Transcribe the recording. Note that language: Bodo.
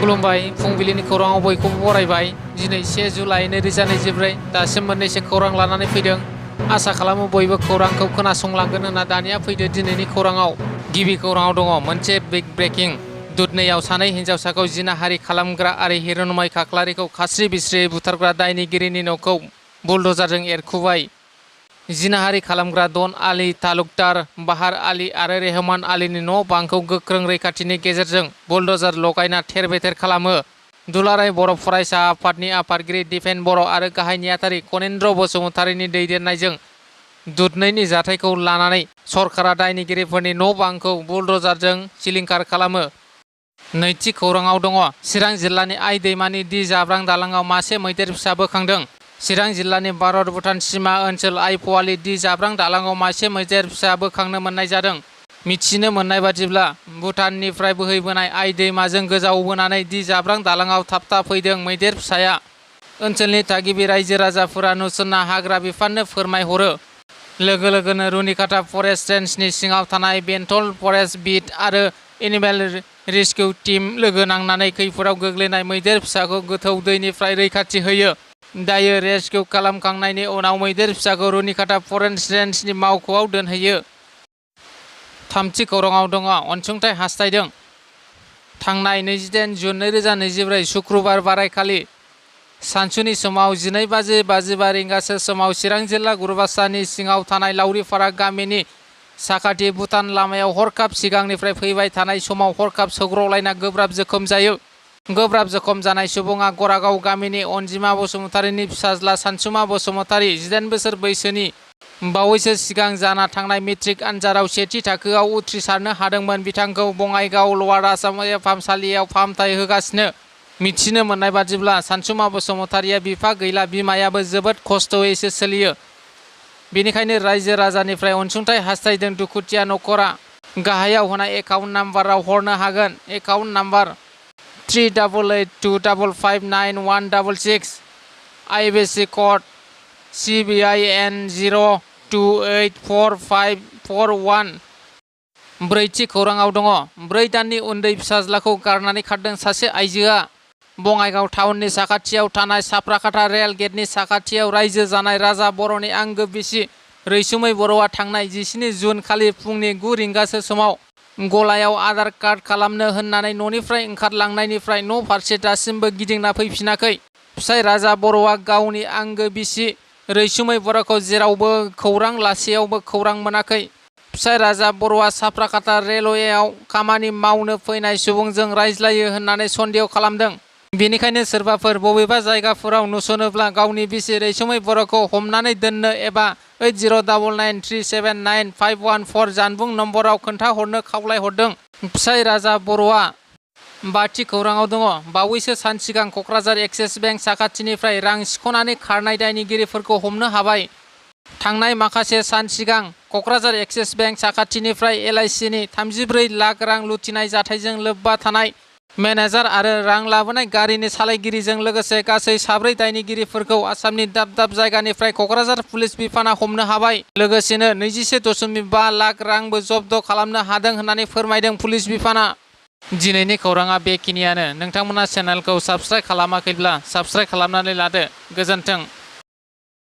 खुलुमबाय फुंबिलिनि खौराङाव बयखौबो बरायबाय। दिनै 1 जुलाइ 2024 दासिम मोननैसो खौरां लानानै फैदों। आसा खालामो बयबो खौरांखौ खोनासंलांगोन होनना। दानिया फैदो दिनैनि खौराङाव। गिबि खौराङाव दङ मोनसे बिग ब्रेकिं। दुधनैयाव सानै हिन्जावसाखौ जिनाहारि खालामग्रा आरो हिर'नमाइ खाख्लारिखौ खास्रि बिस्रियै बुथारग्रा दायनिगिरिनि न'खौ बुलडजारजों एरखुबाय। जिनाहारि खालामग्रा डन आली तालुकदार बाहार आली आरो रेहमान आलीनि न' बांखौ गोख्रों रैखाथिनि गेजेरजों बुलडजार लगायना थेर-बेथेर खालामो। दुलाराय बर' फरायसा आफादनि आफादगिरि दिपेन बर' आरो गाहाय नेहाथारि कनिन्द्र बसुमतारीनि दैदेननायजों दुधनैनि जाथायखौ लानानै सरकारा दायनिगिरिफोरनि न' बांखौ बुलडजारजों सिलिंखार खालामो। नैथि खौराङाव दङ चिरां जिल्लानि आइ दैमानि दि जाब्रां दालाङाव मासे मैदेर फिसा बोखांदों। चिरां जिल्लानि भारत भुटान सिमा ओनसोल आइफवालि दि जाब्रां दालाङाव मासे मैदेर फिसा बोखांनो मोननाय जादों। मिथिनो मोननाय बादिब्ला भुटाननिफ्राय बोहैबोनाय आइ दैमाजों गोजावबोनानै दि जाब्रां दालाङाव थाबथाफैदों मैदेर फिसाया। ओनसोलनि थागिबि रायजो राजाफोरा नुसन्ना हाग्रा बिफाननो फोरमायहरो। लोगो लोगोनो रुनिकाटा फरेस्ट रेन्जनि सिङाव थानाय बेंटल फरेस्ट बिट आरो एनिमेल रेस्किउ टीम लोगो नांनानै खैफोदाव गोग्लैनाय मैदेर फिसाखौ गोथौ दैनिफ्राय रैखाथि होयो। दायो रेस्किउ खालामखांनायनि उनाव मैदेर फिसाखौ रुनिकाटा फरेस्ट रेन्जनि मावख'आव दोनहैयो। थामथि खौराङाव दङ अनसुंथाइ हास्थायदों। थांनाय 28 जुन 2024 शुक्रबार बारायखालि सानसुनि समाव 12:55 रिंगासो समाव चिरां जिल्ला गुरुबासानि सिङाव थानाय लावरिपारा गामिनि साखाथि भुटान लामायाव हरखाब सिगांनिफ्राय फैबाय थानाय समाव हरखाब सौग्रावलायना गोब्राब जोखोम जायो। गोब्राब जोखोम जानाय सुबुङा गरागाव गामिनि अनजिमा बसुमतारीनि फिसाज्ला सानसुमा बसुमतारी 18 बोसोर बैसोनि। बावैसो सिगां जाना थांनाय मेट्रिक आनजादाव सेथि थाखोआव उथ्रिसारनो हादोंमोन। बिथांखौ बङाइगाव लवार आसाम फाहामसालियाव फाहामथाय होगासिनो। मिथिनो मोननाय बादिब्ला सानसुमा बसुमतारीया बिफा गैला, बिमायाबो जोबोद खस्थ'यैसो सोलियो। बेनिखायनो रायजो राजानिफ्राय अनसुंथाइ हास्थायदों। दुखुथिया नखरा गाहायाव होनाय एकाउन्ट नाम्बाराव हरनो हागोन। Account number 3882559166 IFSC code CBIN 0284541। ब्रैथि खौराङाव दङ 4 दाननि उन्दै फिसाज्लाखौ गारनानै खारदों सासे आइजोआ। बङाइगाव टाउननि साखाथियाव थानाय साफ्राकाटा रेल गेटनि साखाथियाव रायजो जानाय राजा बर'नि आंगो बिसि रैसुमै बर'आ थांनाय 17 जुन खालि फुंनि 9 रिंगासो समाव गलायाव आधार कार्ड खालामनो होननानै न'निफ्राय ओंखारलांनायनिफ्राय न' फारसे दासिमबो गिदिंना फैफिनाखै। फिसाइ राजा बर'आ गावनि आंगो बिसि रैसुमै बर'खौ जेरावबो खौरां लासेयावबो खौरां मोनाखै। फिसाइ राजा बर'आ साफ्राकाटा रेलवेआव खामानि मावनो फैनाय सुबुंजों रायज्लायो होननानै सन्देह खालामदों। बेनिखायनो सोरबाफोर बबेबा जायगाफोराव नुसनोब्ला गावनि बिसि रैसुमै बर'खौ हमनानै दोननो एबा 8099379514 जानबुं नम्बराव खोन्थाहरनो खावलायहरदों। फिसाइ राजा बर'आ। बाथि खौराङाव दङ बावैसो सान सिगां क'क्राझार एक्सिस बेंक साखाथिनिफ्राय रां सिख'नानै खारनाय दायनिगिरिफोरखौ हमनो हाबाय। थांनाय माखासे सान सिगां क'क्राझार एक्सिस बेंक साखाथिनिफ्राय LICनि 34 लाख रां लुथिनाय जाथायजों लोब्बा थानाय मेनेजार आरो रां लाबोनाय गारिनि सालायगिरिजों लोगोसे गासै 4 दायनिगिरिफोरखौ आसामनि दाब दाब जायगानिफ्राय क'क्राझार पुलिस बिफाना हमनो हाबाय। लोगोसेनो 21.5 लाख रांबो जब्द खालामनो हादों होननानै फोरमायदों पुलिस बिफाना। दिनैनि खौराङा बेखिनियानो। नोंथांमोना चेनेलखौ साबस्क्राइब खालामाखैब्ला साबस्क्राइब खालामनानै लादो। गोजोन्थों।